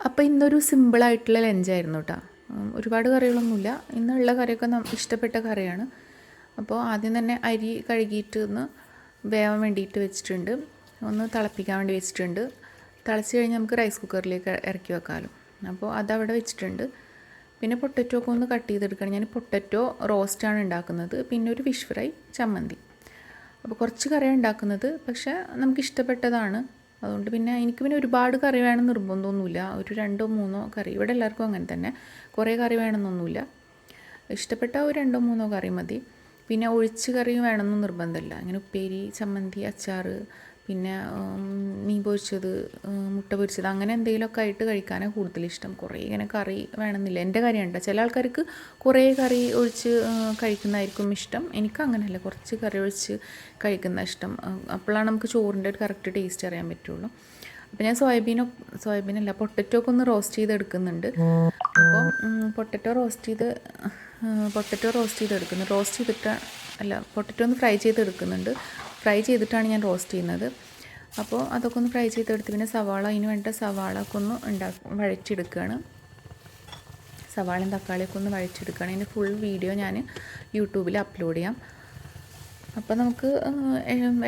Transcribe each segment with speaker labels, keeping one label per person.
Speaker 1: അപ്പോൾ ഇന്നൊരു സിമ്പിളായിട്ടുള്ള ലഞ്ചായിരുന്നു കേട്ടോ. ഒരുപാട് കറികളൊന്നുമില്ല. ഇന്നുള്ള കറിയൊക്കെ ഇഷ്ടപ്പെട്ട കറിയാണ്. അപ്പോൾ ആദ്യം തന്നെ അരി കഴുകിയിട്ട് ഒന്ന് വേവാൻ വേണ്ടിയിട്ട് വെച്ചിട്ടുണ്ട്, ഒന്ന് തിളപ്പിക്കാൻ വേണ്ടി വെച്ചിട്ടുണ്ട്. തിളച്ച് കഴിഞ്ഞ് നമുക്ക് റൈസ് കുക്കറിലേക്ക് ഇറക്കി വെക്കാമല്ലോ. അപ്പോൾ അതവിടെ വെച്ചിട്ടുണ്ട്. പിന്നെ പൊട്ടറ്റോ ഒക്കെ ഒന്ന് കട്ട് ചെയ്തെടുക്കണം. ഞാൻ പൊട്ടറ്റോ റോസ്റ്റാണ് ഉണ്ടാക്കുന്നത്. പിന്നെ ഒരു ഫിഷ് ഫ്രൈ, ചമ്മന്തി. അപ്പോൾ കുറച്ച് കറിയാണ് ഉണ്ടാക്കുന്നത്, പക്ഷേ നമുക്ക് ഇഷ്ടപ്പെട്ടതാണ്. അതുകൊണ്ട് പിന്നെ എനിക്ക് പിന്നെ ഒരുപാട് കറി വേണം നിർബന്ധമൊന്നുമില്ല. ഒരു 2-3 കറി, ഇവിടെ എല്ലാവർക്കും അങ്ങനെ തന്നെ. കുറേ കറി വേണമെന്നൊന്നുമില്ല. ഇഷ്ടപ്പെട്ട ഒരു 2-3 കറി മതി. പിന്നെ ഒഴിച്ച് കറി വേണമെന്ന് നിർബന്ധമില്ല. അങ്ങനെ ഉപ്പേരി, ചമ്മന്തി, അച്ചാർ, പിന്നെ മീൻ പൊരിച്ചത്, മുട്ട പൊരിച്ചത്, അങ്ങനെ എന്തെങ്കിലുമൊക്കെ ആയിട്ട് കഴിക്കാനാണ് കൂടുതലിഷ്ടം. കുറേ ഇങ്ങനെ കറി വേണമെന്നില്ല. എൻ്റെ കാര്യമുണ്ട്. ചില ആൾക്കാർക്ക് കുറേ കറി ഒഴിച്ച് കഴിക്കുന്നതായിരിക്കും ഇഷ്ടം. എനിക്ക് അങ്ങനെയല്ല, കുറച്ച് കറി ഒഴിച്ച് കഴിക്കുന്ന ഇഷ്ടം. അപ്പോഴാണ് നമുക്ക് ചോറിൻ്റെ ഒരു കറക്റ്റ് ടേസ്റ്റ് അറിയാൻ പറ്റുള്ളൂ. അപ്പോൾ ഞാൻ സോയാബീനല്ല പൊട്ടറ്റോ ഒക്കെ ഒന്ന് റോസ്റ്റ് ചെയ്തെടുക്കുന്നുണ്ട്. അപ്പോൾ പൊട്ടറ്റോ റോസ്റ്റ് ചെയ്തെടുക്കുന്നത്, പൊട്ടറ്റോ ഒന്ന് ഫ്രൈ ചെയ്തെടുക്കുന്നുണ്ട്. ഫ്രൈ ചെയ്തിട്ടാണ് ഞാൻ റോസ്റ്റ് ചെയ്യുന്നത്. അപ്പോൾ അതൊക്കെ ഒന്ന് ഫ്രൈ ചെയ്തെടുത്ത് പിന്നെ അതിന് വേണ്ട സവാള ഒക്കെ ഒന്ന് വഴറ്റിയെടുക്കുകയാണ്. സവാളയും തക്കാളിയൊക്കെ ഒന്ന് വഴറ്റിയെടുക്കുകയാണ്. അതിൻ്റെ ഫുൾ വീഡിയോ ഞാൻ യൂട്യൂബിൽ അപ്ലോഡ് ചെയ്യാം. അപ്പോൾ നമുക്ക്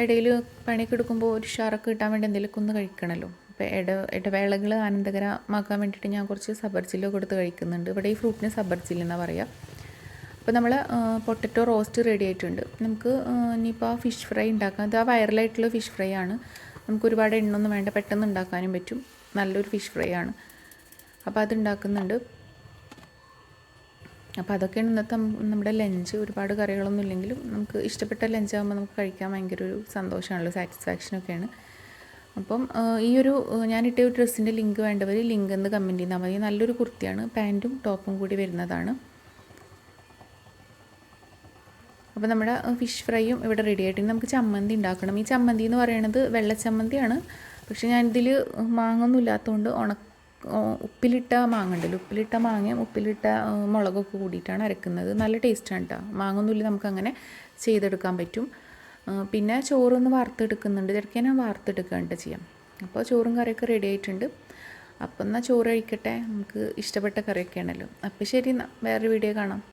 Speaker 1: ഇടയിൽ പണിയൊക്കെ എടുക്കുമ്പോൾ ഒരു ഷാറൊക്കെ കിട്ടാൻ വേണ്ടി എന്തെങ്കിലുമൊക്കെ ഒന്ന് കഴിക്കണമല്ലോ. അപ്പോൾ ഇടവേളകൾ ആനന്ദകരമാക്കാൻ വേണ്ടിയിട്ട് ഞാൻ കുറച്ച് സബർജില്ലൊക്കെ കൊടുത്ത് കഴിക്കുന്നുണ്ട്. ഇവിടെ ഈ ഫ്രൂട്ടിന് സബർജില്ല എന്നാണ് പറയുക. അപ്പോൾ നമ്മൾ പൊട്ടറ്റോ റോസ്റ്റ് റെഡി ആയിട്ടുണ്ട്. നമുക്ക് ഇനിയിപ്പോൾ ആ ഫിഷ് ഫ്രൈ ഉണ്ടാക്കാം. ഇത് ആ വൈറലായിട്ടുള്ള ഫിഷ് ഫ്രൈ ആണ്. നമുക്ക് ഒരുപാട് എണ്ണയൊന്നും വേണ്ട, പെട്ടെന്ന് ഉണ്ടാക്കാനും പറ്റും. നല്ലൊരു ഫിഷ് ഫ്രൈ ആണ്. അപ്പോൾ അതുണ്ടാക്കുന്നുണ്ട്. അപ്പോൾ അതൊക്കെയാണ് ഇന്നത്തെ നമ്മുടെ ലഞ്ച്. ഒരുപാട് കറികളൊന്നും ഇല്ലെങ്കിലും നമുക്ക് ഇഷ്ടപ്പെട്ട ലഞ്ചാകുമ്പോൾ നമുക്ക് കഴിക്കാൻ ഭയങ്കര ഒരു സന്തോഷമാണല്ലോ, സാറ്റിസ്ഫാക്ഷനൊക്കെയാണ്. അപ്പം ഈ ഒരു ഞാനിട്ട ഒരു ഡ്രസ്സിൻ്റെ ലിങ്ക് വേണ്ടവർ ലിങ്ക് എന്ന് കമൻറ്റ് ചെയ്താൽ മതി. നല്ലൊരു കുർത്തിയാണ്, പാൻറ്റും ടോപ്പും കൂടി വരുന്നതാണ്. അപ്പോൾ നമ്മുടെ ഫിഷ് ഫ്രൈയും ഇവിടെ റെഡി ആയിട്ട് നമുക്ക് ചമ്മന്തി ഉണ്ടാക്കണം. ഈ ചമ്മന്തി എന്ന് പറയുന്നത് വെള്ളച്ചമ്മന്തിയാണ്. പക്ഷേ ഞാനിതിൽ മാങ്ങൊന്നും ഇല്ലാത്തതുകൊണ്ട് ഉപ്പിലിട്ട മാങ്ങ ഉണ്ടല്ലോ, ഉപ്പിലിട്ട മാങ്ങയും ഉപ്പിലിട്ട മുളകൊക്കെ കൂടിയിട്ടാണ് അരക്കുന്നത്. നല്ല ടേസ്റ്റാണ് കേട്ടോ. മാങ്ങൊന്നുമില്ല, നമുക്കങ്ങനെ ചെയ്തെടുക്കാൻ പറ്റും. പിന്നെ ചോറൊന്ന് വാർത്തെടുക്കുന്നുണ്ട്. ഇതൊക്കെ ഞാൻ വാർത്തെടുക്കുകയാണ് ചെയ്യാം. അപ്പോൾ ചോറും കറിയൊക്കെ റെഡി ആയിട്ടുണ്ട്. അപ്പം എന്നാൽ ചോറ് കഴിക്കട്ടെ. നമുക്ക് ഇഷ്ടപ്പെട്ട കറിയൊക്കെ ആണല്ലോ. അപ്പോൾ ശരി, എന്നാൽ വേറൊരു വീഡിയോ കാണാം.